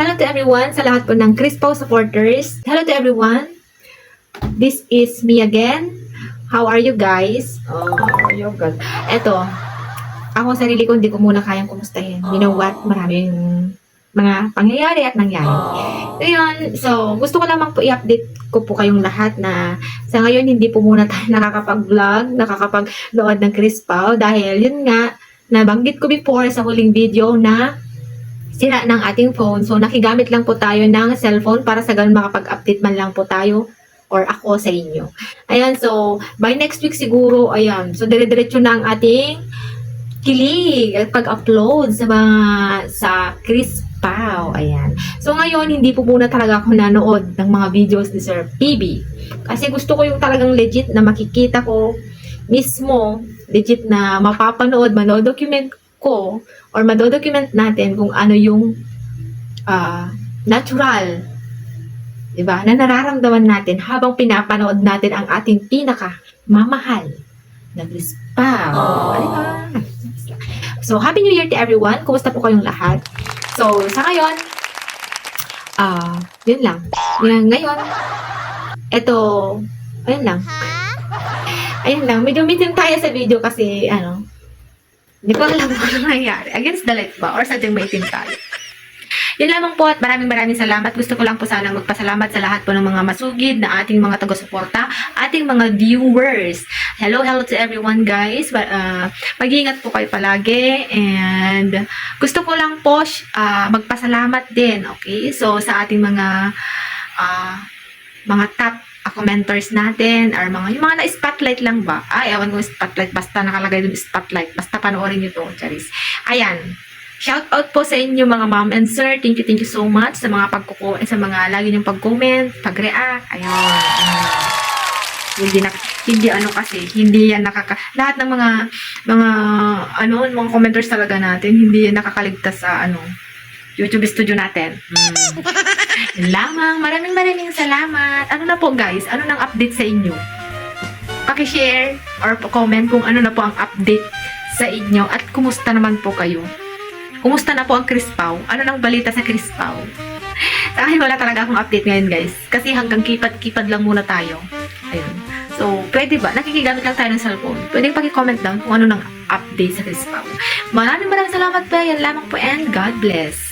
Hello to everyone, sa lahat po ng Crispo supporters. Hello to everyone. This is me again. How are you guys? Oh, you're good. Eto, ako sarili ko hindi ko muna kayang kumustahin. You know what? Maraming mga pangyayari at nangyari. Ngayon, so gusto ko lamang po i-update ko po kayong lahat na sa ngayon hindi po muna tayo nakakapag-vlog, nakakapag-load ng Crispo dahil yun nga, nabanggit ko before sa huling video na sira ng ating phone. So, nakigamit lang po tayo ng cellphone para sa ganun makapag-update man lang po tayo or ako sa inyo. Ayan, so, by next week siguro, ayan. So, dire-diretso na ang ating kilig at pag-upload sa Chris Pao. Ayan. So, ngayon, hindi po muna talaga ako nanood ng mga videos ni Sir PB. Kasi gusto ko yung talagang legit na makikita ko mismo, legit na mapapanood, manodocument ko or madodocument natin kung ano yung natural, diba, na nararamdaman natin habang pinapanood natin ang ating pinaka mamahal na Crispo. Diba? So, Happy New Year to everyone. Kumusta po kayong lahat? So, sa ngayon, yun lang. Ngayon, eto, ayun lang. Ayun lang. Medyo meeting tayo sa video kasi, hindi ko alam kung ano nangyari. Against the light ba? Or sadyang maitim tayo. Yun lamang po at maraming salamat. Gusto ko lang po sana magpasalamat sa lahat po ng mga masugid na ating mga taga-suporta, ating mga viewers. Hello to everyone guys. Mag-iingat po kayo palagi. And gusto ko lang po magpasalamat din. Okay? So sa ating mga top commenters natin or yung mga na-spotlight lang ba? Ay, ewan ko spotlight. Basta nakalagay dun spotlight. Basta panoorin nyo to, Charis. Ayan. Shout out po sa inyo mga ma'am and sir. Thank you so much sa mga sa mga lagi nyong pag-comment, pag-react. Ayan. Hindi yan lahat ng mga commenters talaga natin, hindi yan nakakaligtas sa YouTube studio natin. Yun lamang. Maraming salamat. Ano na po guys? Ano nang update sa inyo? Paki-share or comment kung ano na po ang update sa inyo at kumusta naman po kayo? Kumusta na po ang Crispo? Ano nang balita sa Crispo? Sa akin wala talaga akong update ngayon guys. Kasi hanggang kipad lang muna tayo. Ayun. So, pwede ba? Nakikigamit lang tayo ng cellphone. Pwede paki-comment down kung ano nang update sa Crispo. Maraming salamat po. Yan lamang po and God bless.